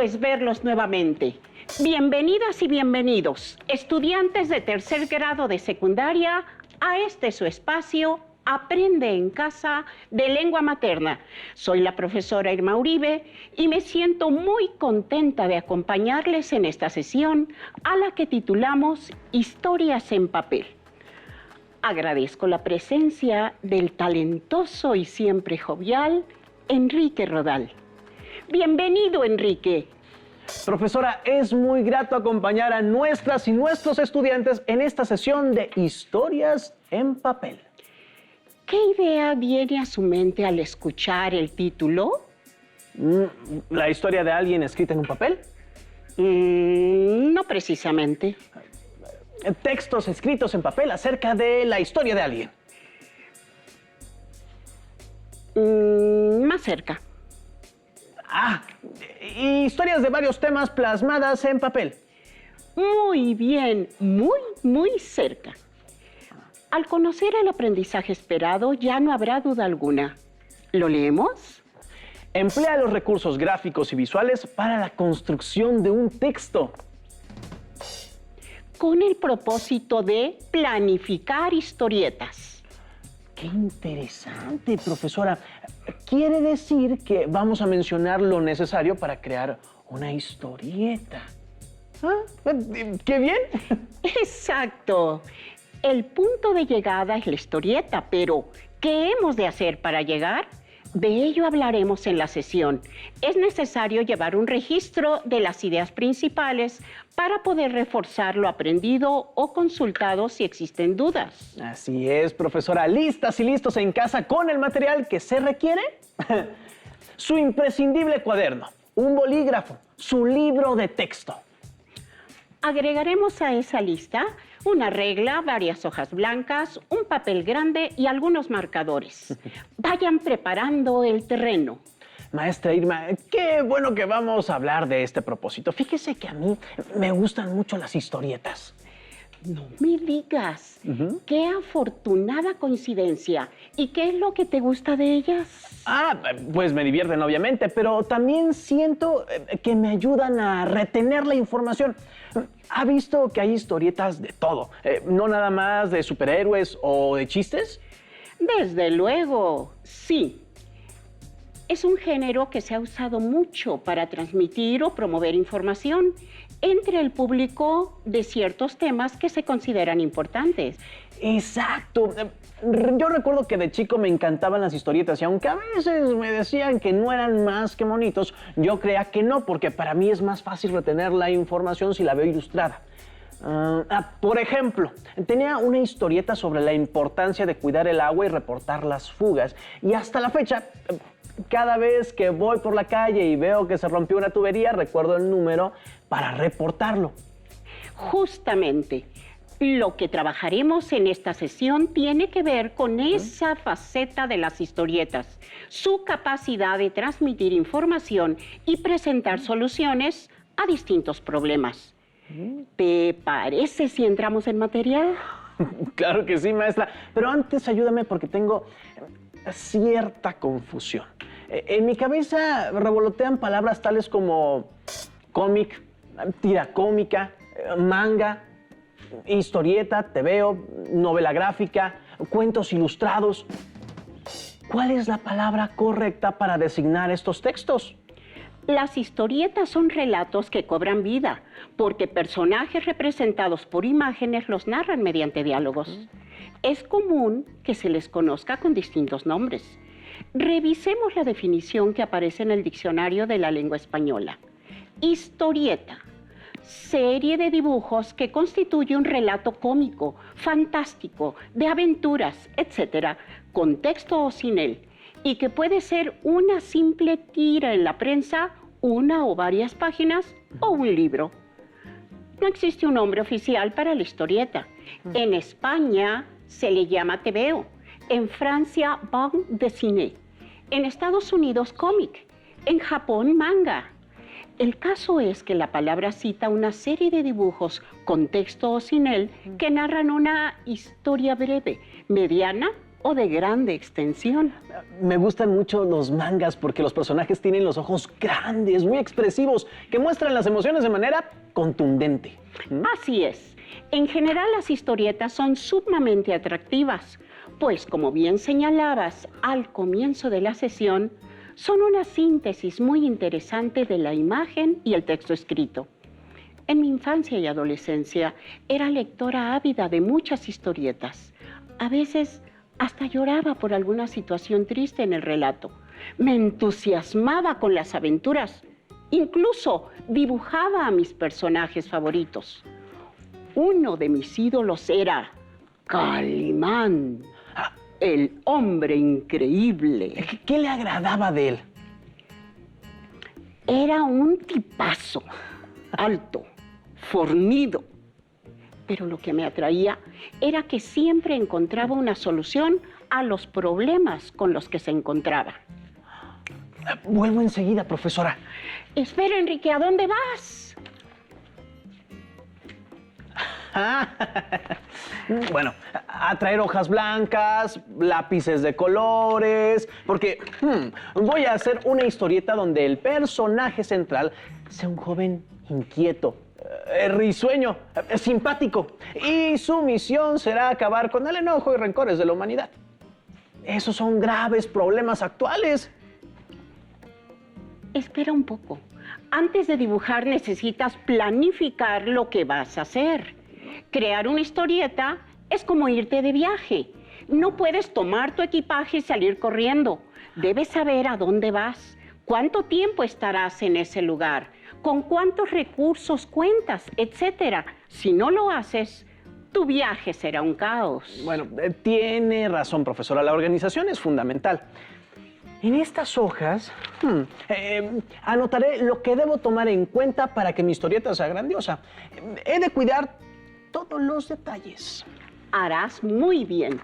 es verlos nuevamente. Bienvenidas y bienvenidos, estudiantes de tercer grado de secundaria, a este su espacio, Aprende en Casa de Lengua Materna. Soy la profesora Irma Uribe y me siento muy contenta de acompañarles en esta sesión a la que titulamos Historias en Papel. Agradezco la presencia del talentoso y siempre jovial Enrique Rodal. Bienvenido, Enrique. Profesora, es muy grato acompañar a nuestras y nuestros estudiantes en esta sesión de Historias en Papel. ¿Qué idea viene a su mente al escuchar el título? ¿La historia de alguien escrita en un papel? No precisamente. Textos escritos en papel acerca de la historia de alguien. Más cerca. Historias de varios temas plasmadas en papel. Muy bien, muy cerca. Al conocer el aprendizaje esperado, ya no habrá duda alguna. ¿Lo leemos? Emplea los recursos gráficos y visuales para la construcción de un texto. Con el propósito de planificar historietas. ¡Qué interesante, profesora! Quiere decir que vamos a mencionar lo necesario para crear una historieta. ¡Qué bien! Exacto. El punto de llegada es la historieta, pero ¿qué hemos de hacer para llegar? De ello hablaremos en la sesión. Es necesario llevar un registro de las ideas principales para poder reforzar lo aprendido o consultado si existen dudas. Así es, profesora. ¿Listas y listos en casa con el material que se requiere? Su imprescindible cuaderno, un bolígrafo, su libro de texto. Agregaremos a esa lista una regla, varias hojas blancas, un papel grande y algunos marcadores. Vayan preparando el terreno. Maestra Irma, qué bueno que vamos a hablar de este propósito. Fíjese que a mí me gustan mucho las historietas. No me digas. Qué afortunada coincidencia. ¿Y qué es lo que te gusta de ellas? Pues me divierten obviamente, pero también siento que me ayudan a retener la información. ¿Ha visto que hay historietas de todo? No nada más de superhéroes o de chistes. Desde luego, sí. Es un género que se ha usado mucho para transmitir o promover información entre el público de ciertos temas que se consideran importantes. Exacto. Yo recuerdo que de chico me encantaban las historietas y aunque a veces me decían que no eran más que monitos, yo creía que no, porque para mí es más fácil retener la información si la veo ilustrada. Por ejemplo, tenía una historieta sobre la importancia de cuidar el agua y reportar las fugas. Y hasta la fecha, cada vez que voy por la calle y veo que se rompió una tubería, recuerdo el número para reportarlo. Justamente. Lo que trabajaremos en esta sesión tiene que ver con esa faceta de las historietas, su capacidad de transmitir información y presentar soluciones a distintos problemas. ¿Te parece si entramos en materia? Claro que sí, maestra, pero antes ayúdame porque tengo cierta confusión. En mi cabeza revolotean palabras tales como cómic, tira cómica, manga, historieta, tebeo, novela gráfica, cuentos ilustrados. ¿Cuál es la palabra correcta para designar estos textos? Las historietas son relatos que cobran vida, porque personajes representados por imágenes los narran mediante diálogos. Es común que se les conozca con distintos nombres. Revisemos la definición que aparece en el diccionario de la lengua española. Historieta. Serie de dibujos que constituye un relato cómico, fantástico, de aventuras, etc., con texto o sin él, y que puede ser una simple tira en la prensa, una o varias páginas o un libro. No existe un nombre oficial para la historieta. En España se le llama tebeo, en Francia bande dessinée, en Estados Unidos cómic, en Japón manga. El caso es que la palabra cita una serie de dibujos con texto o sin él que narran una historia breve, mediana o de grande extensión. Me gustan mucho los mangas porque los personajes tienen los ojos grandes, muy expresivos, que muestran las emociones de manera contundente. Así es. En general, las historietas son sumamente atractivas, pues como bien señalabas al comienzo de la sesión, son una síntesis muy interesante de la imagen y el texto escrito. En mi infancia y adolescencia era lectora ávida de muchas historietas. A veces hasta lloraba por alguna situación triste en el relato. Me entusiasmaba con las aventuras. Incluso dibujaba a mis personajes favoritos. Uno de mis ídolos era Calimán, el hombre increíble. ¿Qué le agradaba de él? Era un tipazo, alto, fornido. Pero lo que me atraía era que siempre encontraba una solución a los problemas con los que se encontraba. Vuelvo enseguida, profesora. Espera, Enrique, ¿a dónde vas? Bueno, a traer hojas blancas, lápices de colores, porque voy a hacer una historieta donde el personaje central sea un joven inquieto, risueño, simpático, y su misión será acabar con el enojo y rencores de la humanidad. Esos son graves problemas actuales. Espera un poco. Antes de dibujar necesitas planificar lo que vas a hacer. Crear una historieta es como irte de viaje. No puedes tomar tu equipaje y salir corriendo. Debes saber a dónde vas, cuánto tiempo estarás en ese lugar, con cuántos recursos cuentas, etc. Si no lo haces, tu viaje será un caos. Bueno, tiene razón, profesora. La organización es fundamental. En estas hojas anotaré lo que debo tomar en cuenta para que mi historieta sea grandiosa. He de cuidar todos los detalles. Harás muy bien.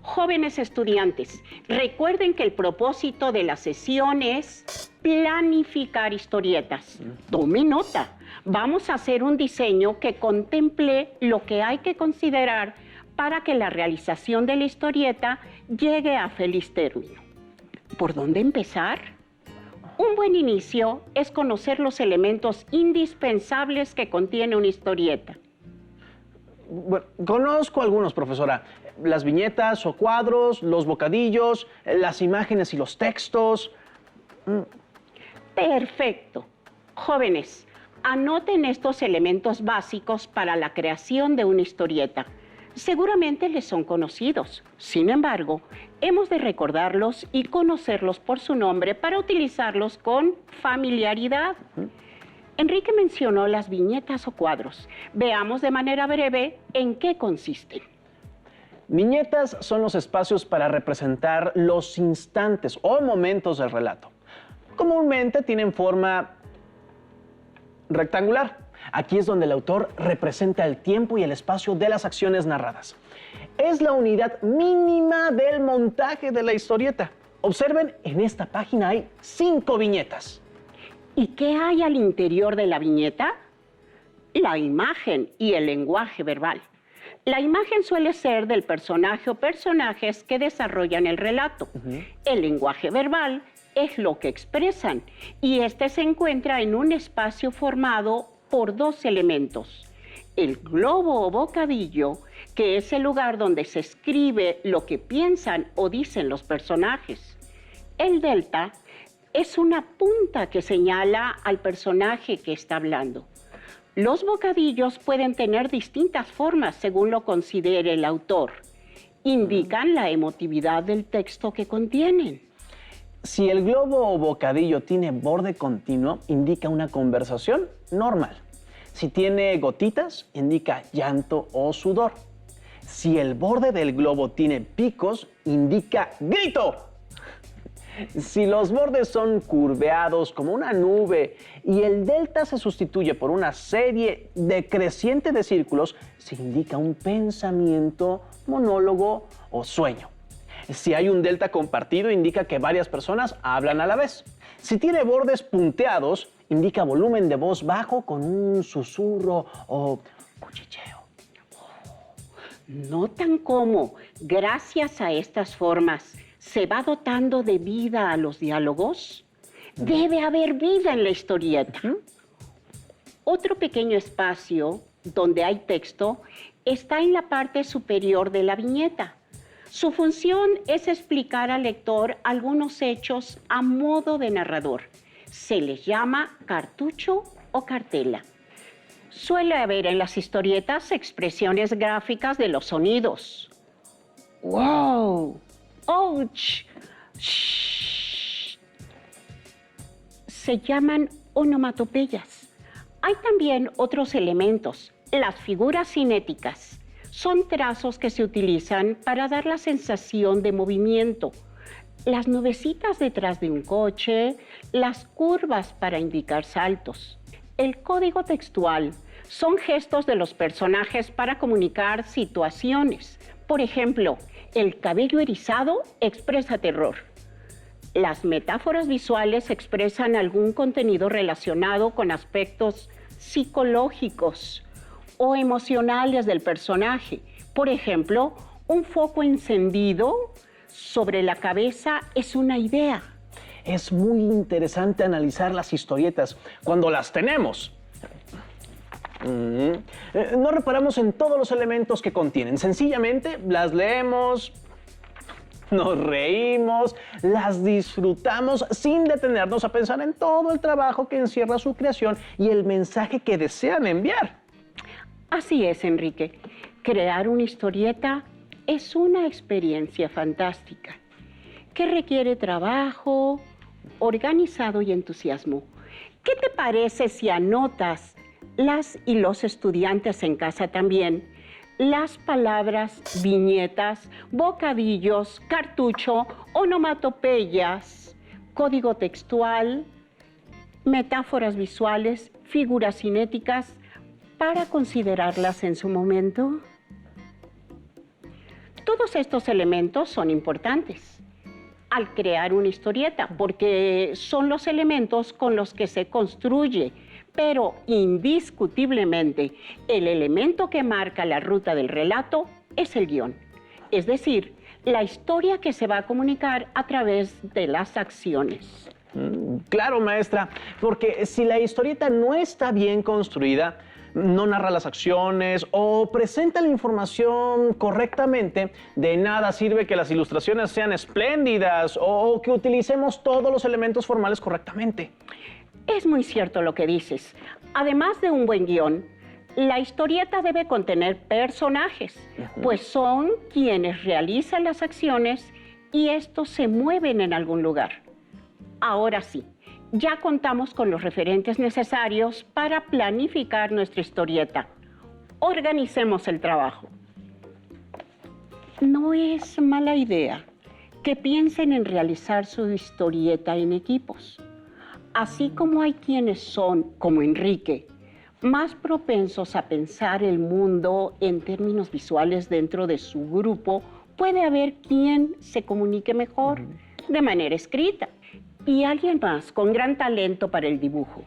Jóvenes estudiantes, recuerden que el propósito de la sesión es planificar historietas. Tome nota. Vamos a hacer un diseño que contemple lo que hay que considerar para que la realización de la historieta llegue a feliz término. ¿Por dónde empezar? Un buen inicio es conocer los elementos indispensables que contiene una historieta. Bueno, conozco algunos, profesora. Las viñetas o cuadros, los bocadillos, las imágenes y los textos. Perfecto. Jóvenes, anoten estos elementos básicos para la creación de una historieta. Seguramente les son conocidos. Sin embargo, hemos de recordarlos y conocerlos por su nombre para utilizarlos con familiaridad. Enrique mencionó las viñetas o cuadros. Veamos de manera breve en qué consisten. Viñetas son los espacios para representar los instantes o momentos del relato. Comúnmente tienen forma rectangular. Aquí es donde el autor representa el tiempo y el espacio de las acciones narradas. Es la unidad mínima del montaje de la historieta. Observen, en esta página hay 5 viñetas. ¿Y qué hay al interior de la viñeta? La imagen y el lenguaje verbal. La imagen suele ser del personaje o personajes que desarrollan el relato. El lenguaje verbal es lo que expresan y este se encuentra en un espacio formado por 2 elementos. El globo o bocadillo, que es el lugar donde se escribe lo que piensan o dicen los personajes. El delta es una punta que señala al personaje que está hablando. Los bocadillos pueden tener distintas formas según lo considere el autor. Indican la emotividad del texto que contienen. Si el globo o bocadillo tiene borde continuo, indica una conversación normal. Si tiene gotitas, indica llanto o sudor. Si el borde del globo tiene picos, indica grito. Si los bordes son curveados como una nube y el delta se sustituye por una serie decreciente de círculos, se indica un pensamiento, monólogo o sueño. Si hay un delta compartido, indica que varias personas hablan a la vez. Si tiene bordes punteados, indica volumen de voz bajo con un susurro o cuchicheo. Notan cómo Gracias a estas formas, ¿se va dotando de vida a los diálogos? Debe haber vida en la historieta. Otro pequeño espacio donde hay texto está en la parte superior de la viñeta. Su función es explicar al lector algunos hechos a modo de narrador. Se les llama cartucho o cartela. Suele haber en las historietas expresiones gráficas de los sonidos. ¡Wow! ¡Ouch! ¡Shh! Se llaman onomatopeyas. Hay también otros elementos, las figuras cinéticas. Son trazos que se utilizan para dar la sensación de movimiento. Las nubecitas detrás de un coche, las curvas para indicar saltos. El código textual son gestos de los personajes para comunicar situaciones. Por ejemplo, el cabello erizado expresa terror. Las metáforas visuales expresan algún contenido relacionado con aspectos psicológicos o emocionales del personaje. Por ejemplo, un foco encendido sobre la cabeza es una idea. Es muy interesante analizar las historietas cuando las tenemos. No reparamos en todos los elementos que contienen. Sencillamente las leemos, nos reímos, las disfrutamos sin detenernos a pensar en todo el trabajo que encierra su creación y el mensaje que desean enviar. Así es, Enrique. Crear una historieta es una experiencia fantástica que requiere trabajo, organizado y entusiasmo. ¿Qué te parece si anotas, las y los estudiantes en casa también, las palabras viñetas, bocadillos, cartucho, onomatopeyas, código textual, metáforas visuales, figuras cinéticas, para considerarlas en su momento? Todos estos elementos son importantes al crear una historieta, porque son los elementos con los que se construye, pero indiscutiblemente el elemento que marca la ruta del relato es el guión, es decir, la historia que se va a comunicar a través de las acciones. Claro, maestra, porque si la historieta no está bien construida, no narra las acciones o presenta la información correctamente, de nada sirve que las ilustraciones sean espléndidas o que utilicemos todos los elementos formales correctamente. Es muy cierto lo que dices. Además de un buen guión, la historieta debe contener personajes, pues son quienes realizan las acciones y estos se mueven en algún lugar. Ahora sí, ya contamos con los referentes necesarios para planificar nuestra historieta. Organicemos el trabajo. No es mala idea que piensen en realizar su historieta en equipos. Así como hay quienes son, como Enrique, más propensos a pensar el mundo en términos visuales dentro de su grupo, puede haber quien se comunique mejor de manera escrita. Y alguien más con gran talento para el dibujo.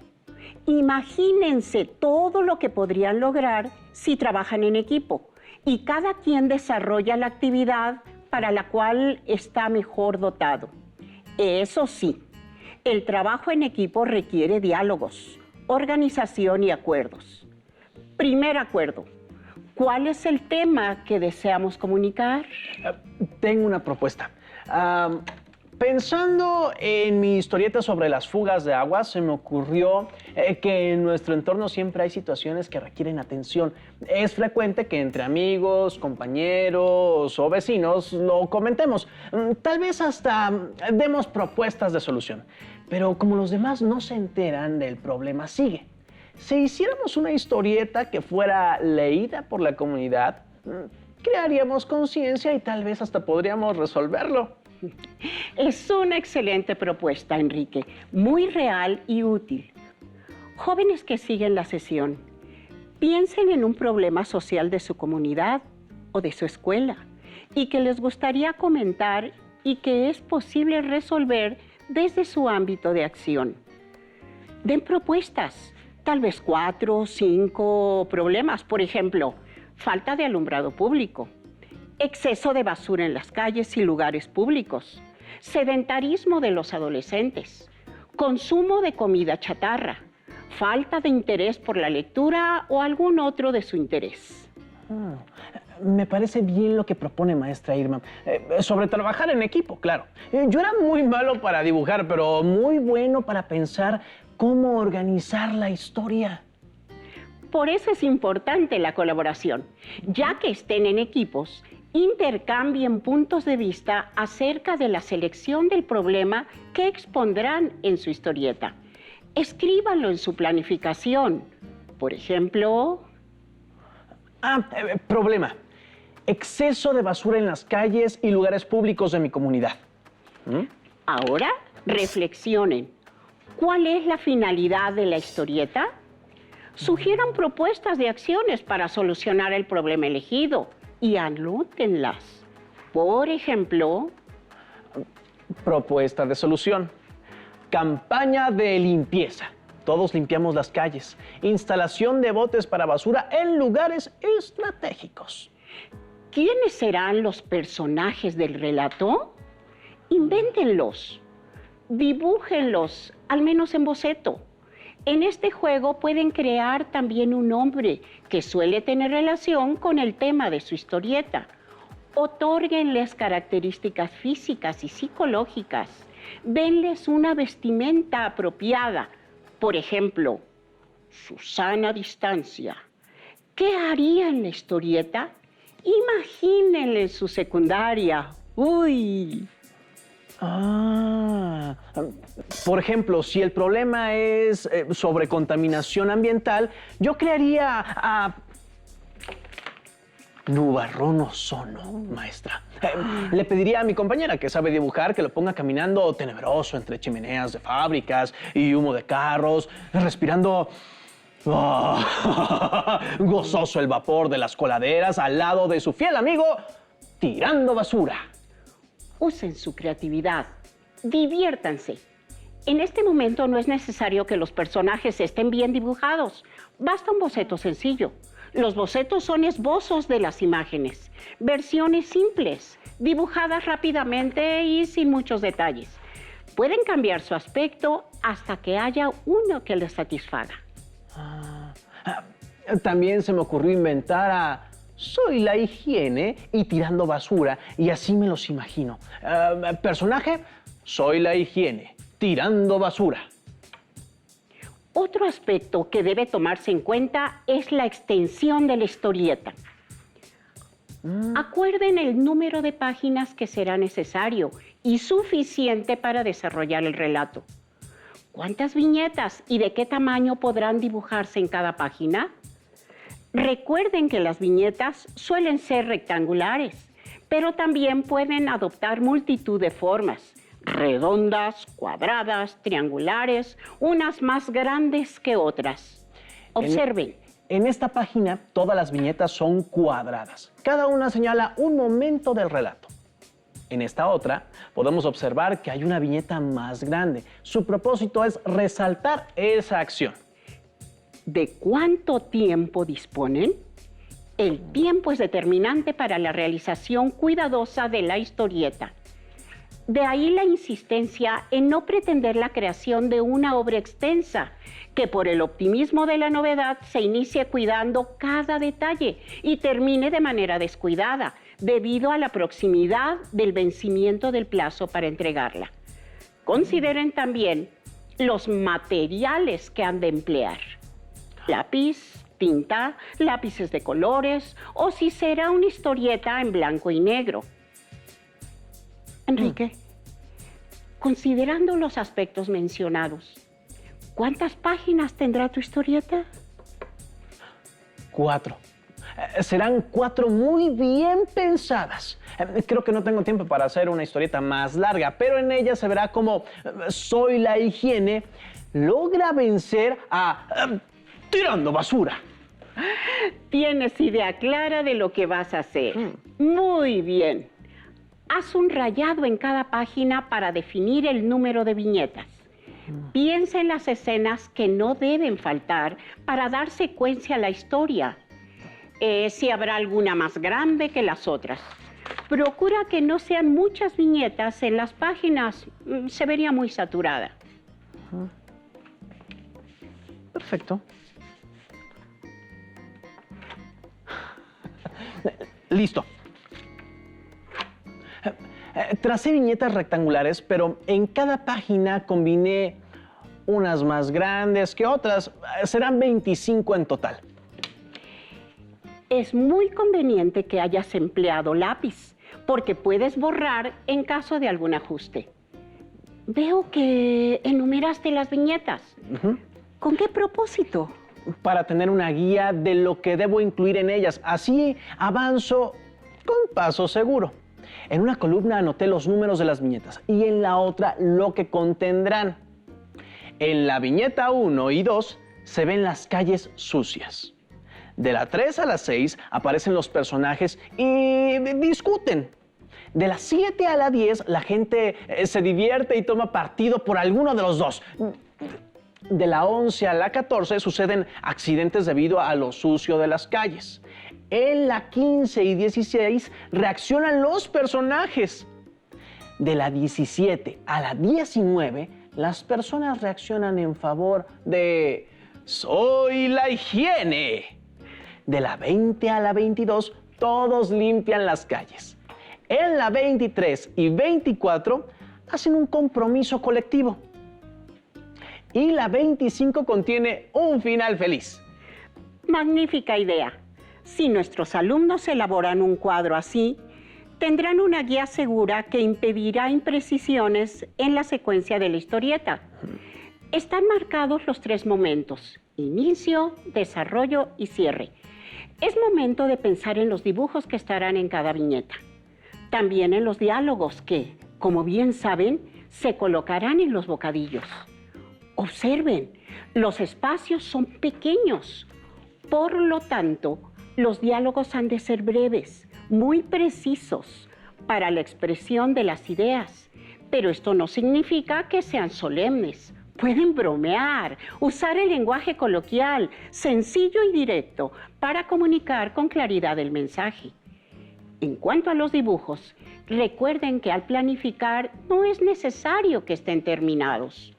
Imagínense todo lo que podrían lograr si trabajan en equipo y cada quien desarrolla la actividad para la cual está mejor dotado. Eso sí, el trabajo en equipo requiere diálogos, organización y acuerdos. Primer acuerdo. ¿Cuál es el tema que deseamos comunicar? Tengo una propuesta. Pensando en mi historieta sobre las fugas de agua, se me ocurrió que en nuestro entorno siempre hay situaciones que requieren atención. Es frecuente que entre amigos, compañeros o vecinos lo comentemos. Tal vez hasta demos propuestas de solución. Pero como los demás no se enteran, el problema sigue. Si hiciéramos una historieta que fuera leída por la comunidad, crearíamos conciencia y tal vez hasta podríamos resolverlo. Es una excelente propuesta, Enrique, muy real y útil. Jóvenes que siguen la sesión, piensen en un problema social de su comunidad o de su escuela y que les gustaría comentar y que es posible resolver desde su ámbito de acción. Den propuestas, tal vez 4 o 5 problemas, por ejemplo, falta de alumbrado público, exceso de basura en las calles y lugares públicos, sedentarismo de los adolescentes, consumo de comida chatarra, falta de interés por la lectura o algún otro de su interés. Me parece bien lo que propone maestra Irma. Sobre trabajar en equipo, claro. Yo era muy malo para dibujar, pero muy bueno para pensar cómo organizar la historia. Por eso es importante la colaboración, ya que estén en equipos, intercambien puntos de vista acerca de la selección del problema que expondrán en su historieta. Escríbanlo en su planificación. Por ejemplo... Problema. Exceso de basura en las calles y lugares públicos de mi comunidad. Ahora, reflexionen. ¿Cuál es la finalidad de la historieta? Sugieran propuestas de acciones para solucionar el problema elegido y anótenlas. Por ejemplo... Propuesta de solución. Campaña de limpieza. Todos limpiamos las calles. Instalación de botes para basura en lugares estratégicos. ¿Quiénes serán los personajes del relato? Invéntenlos. Dibújenlos, al menos en boceto. En este juego pueden crear también un nombre que suele tener relación con el tema de su historieta. Otórguenles características físicas y psicológicas. Denles una vestimenta apropiada. Por ejemplo, Susana Distancia. ¿Qué haría en la historieta? Imagínenle en su secundaria. ¡Uy! Por ejemplo, si el problema es sobre contaminación ambiental, yo crearía a nubarrón ozono, maestra. Le pediría a mi compañera que sabe dibujar que lo ponga caminando tenebroso entre chimeneas de fábricas y humo de carros, respirando gozoso el vapor de las coladeras al lado de su fiel amigo tirando basura. Usen su creatividad, diviértanse. En este momento no es necesario que los personajes estén bien dibujados, basta un boceto sencillo. Los bocetos son esbozos de las imágenes, versiones simples, dibujadas rápidamente y sin muchos detalles. Pueden cambiar su aspecto hasta que haya uno que les satisfaga. También se me ocurrió inventar a Soy la higiene y tirando basura, y así me los imagino. Personaje, Soy la higiene, tirando basura. Otro aspecto que debe tomarse en cuenta es la extensión de la historieta. Acuerden el número de páginas que será necesario y suficiente para desarrollar el relato. ¿Cuántas viñetas y de qué tamaño podrán dibujarse en cada página? Recuerden que las viñetas suelen ser rectangulares, pero también pueden adoptar multitud de formas, redondas, cuadradas, triangulares, unas más grandes que otras. Observen. En esta página, todas las viñetas son cuadradas. Cada una señala un momento del relato. En esta otra, podemos observar que hay una viñeta más grande. Su propósito es resaltar esa acción. ¿De cuánto tiempo disponen? El tiempo es determinante para la realización cuidadosa de la historieta. De ahí la insistencia en no pretender la creación de una obra extensa, que por el optimismo de la novedad se inicie cuidando cada detalle y termine de manera descuidada, debido a la proximidad del vencimiento del plazo para entregarla. Consideren también los materiales que han de emplear. Lápiz, tinta, lápices de colores, o si será una historieta en blanco y negro. Enrique, considerando los aspectos mencionados, ¿cuántas páginas tendrá tu historieta? 4. Serán 4 muy bien pensadas. Creo que no tengo tiempo para hacer una historieta más larga, pero en ella se verá cómo Soy la higiene logra vencer a tirando basura. Tienes idea clara de lo que vas a hacer. Muy bien. Haz un rayado en cada página para definir el número de viñetas. Piensa en las escenas que no deben faltar para dar secuencia a la historia. Si habrá alguna más grande que las otras. Procura que no sean muchas viñetas en las páginas, se vería muy saturada. Perfecto. Listo. Tracé viñetas rectangulares, pero en cada página combiné unas más grandes que otras. Serán 25 en total. Es muy conveniente que hayas empleado lápiz, porque puedes borrar en caso de algún ajuste. Veo que enumeraste las viñetas. ¿Con qué propósito? Para tener una guía de lo que debo incluir en ellas. Así avanzo con paso seguro. En una columna anoté los números de las viñetas y en la otra lo que contendrán. En la viñeta 1 y 2 se ven las calles sucias. De la 3 a la 6 aparecen los personajes y discuten. De la 7 a la 10 la gente se divierte y toma partido por alguno de los dos. De la 11 a la 14 suceden accidentes debido a lo sucio de las calles. En la 15 y 16 reaccionan los personajes. De la 17 a la 19, las personas reaccionan en favor de "Soy la higiene". De la 20 a la 22, todos limpian las calles. En la 23 y 24 hacen un compromiso colectivo. Y la 25 contiene un final feliz. Magnífica idea. Si nuestros alumnos elaboran un cuadro así, tendrán una guía segura que impedirá imprecisiones en la secuencia de la historieta. Están marcados los 3 momentos: inicio, desarrollo y cierre. Es momento de pensar en los dibujos que estarán en cada viñeta. También en los diálogos que, como bien saben, se colocarán en los bocadillos. Observen, los espacios son pequeños. Por lo tanto, los diálogos han de ser breves, muy precisos para la expresión de las ideas. Pero esto no significa que sean solemnes. Pueden bromear, usar el lenguaje coloquial, sencillo y directo, para comunicar con claridad el mensaje. En cuanto a los dibujos, recuerden que al planificar no es necesario que estén terminados.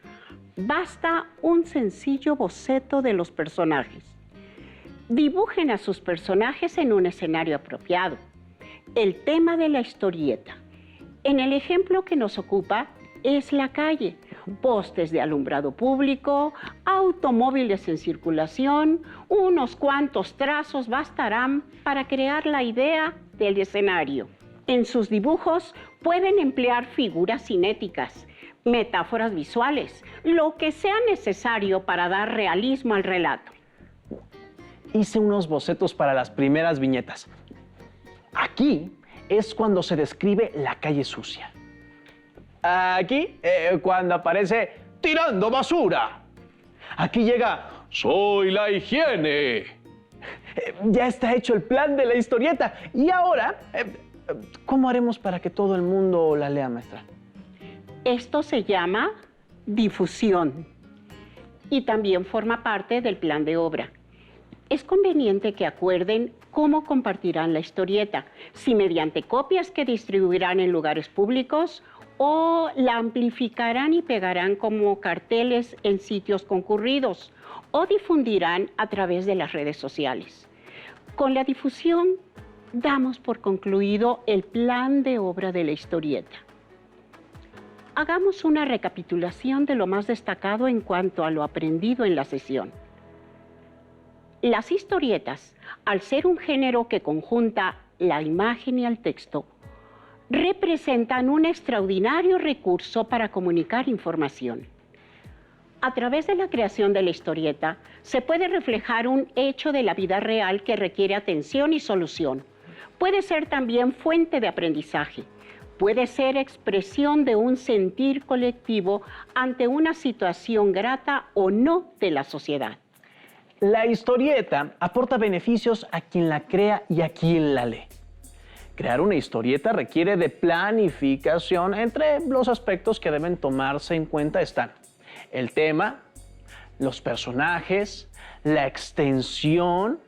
Basta un sencillo boceto de los personajes. Dibujen a sus personajes en un escenario apropiado. El tema de la historieta, en el ejemplo que nos ocupa, es la calle. Postes de alumbrado público, automóviles en circulación, unos cuantos trazos bastarán para crear la idea del escenario. En sus dibujos pueden emplear figuras cinéticas, metáforas visuales, lo que sea necesario para dar realismo al relato. Hice unos bocetos para las primeras viñetas. Aquí es cuando se describe la calle sucia. Aquí, cuando aparece tirando basura. Aquí llega, soy la higiene. Ya está hecho el plan de la historieta. Y ahora, ¿cómo haremos para que todo el mundo la lea, maestra? Esto se llama difusión y también forma parte del plan de obra. Es conveniente que acuerden cómo compartirán la historieta, si mediante copias que distribuirán en lugares públicos o la amplificarán y pegarán como carteles en sitios concurridos o difundirán a través de las redes sociales. Con la difusión damos por concluido el plan de obra de la historieta. Hagamos una recapitulación de lo más destacado en cuanto a lo aprendido en la sesión. Las historietas, al ser un género que conjunta la imagen y el texto, representan un extraordinario recurso para comunicar información. A través de la creación de la historieta, se puede reflejar un hecho de la vida real que requiere atención y solución. Puede ser también fuente de aprendizaje. Puede ser expresión de un sentir colectivo ante una situación grata o no de la sociedad. La historieta aporta beneficios a quien la crea y a quien la lee. Crear una historieta requiere de planificación. Entre los aspectos que deben tomarse en cuenta están el tema, los personajes, la extensión,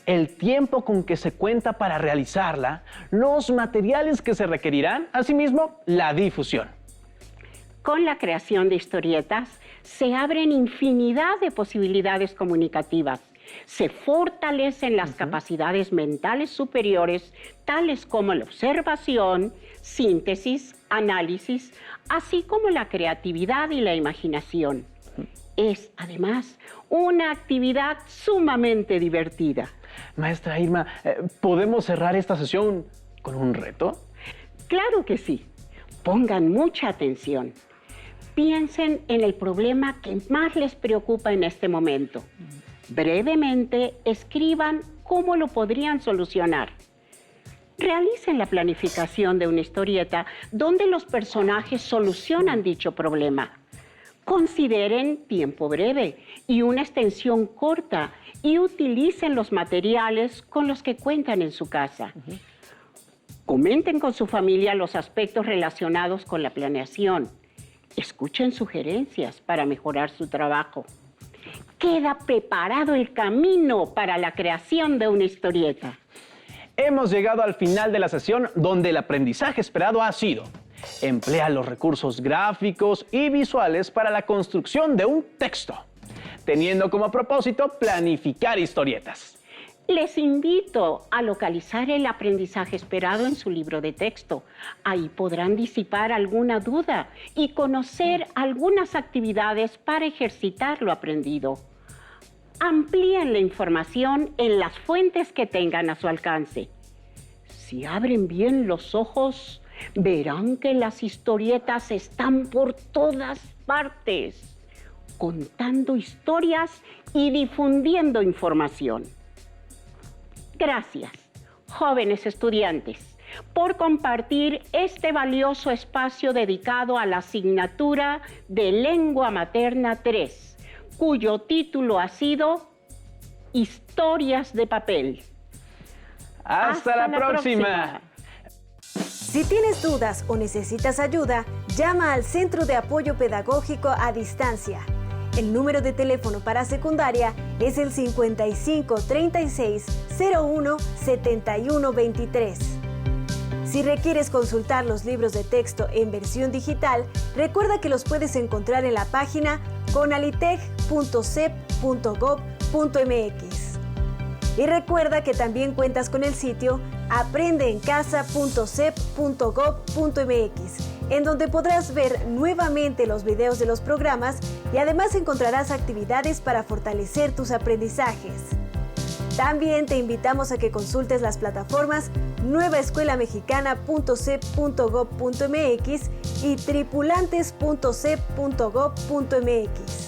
el tiempo con que se cuenta para realizarla, los materiales que se requerirán, asimismo, la difusión. Con la creación de historietas se abren infinidad de posibilidades comunicativas. Se fortalecen las capacidades mentales superiores, tales como la observación, síntesis, análisis, así como la creatividad y la imaginación. Es, además, una actividad sumamente divertida. Maestra Irma, ¿podemos cerrar esta sesión con un reto? Claro que sí. Pongan mucha atención. Piensen en el problema que más les preocupa en este momento. Brevemente, escriban cómo lo podrían solucionar. Realicen la planificación de una historieta donde los personajes solucionan dicho problema. Consideren tiempo breve y una extensión corta y utilicen los materiales con los que cuentan en su casa. Comenten con su familia los aspectos relacionados con la planeación. Escuchen sugerencias para mejorar su trabajo. Queda preparado el camino para la creación de una historieta. Hemos llegado al final de la sesión donde el aprendizaje esperado ha sido: emplea los recursos gráficos y visuales para la construcción de un texto, teniendo como propósito planificar historietas. Les invito a localizar el aprendizaje esperado en su libro de texto. Ahí podrán disipar alguna duda y conocer algunas actividades para ejercitar lo aprendido. Amplíen la información en las fuentes que tengan a su alcance. Si abren bien los ojos, verán que las historietas están por todas partes, contando historias y difundiendo información. Gracias, jóvenes estudiantes, por compartir este valioso espacio dedicado a la asignatura de Lengua Materna 3, cuyo título ha sido Historias de Papel. ¡Hasta la próxima! Si tienes dudas o necesitas ayuda, llama al Centro de Apoyo Pedagógico a Distancia. El número de teléfono para secundaria es el 55 36 01 71 23. Si requieres consultar los libros de texto en versión digital, recuerda que los puedes encontrar en la página conalitec.cep.gov.mx. Y recuerda que también cuentas con el sitio aprendeencasa.cep.gov.mx, en donde podrás ver nuevamente los videos de los programas y además encontrarás actividades para fortalecer tus aprendizajes. También te invitamos a que consultes las plataformas nuevaescuelamexicana.cep.gov.mx y tripulantes.cep.gov.mx.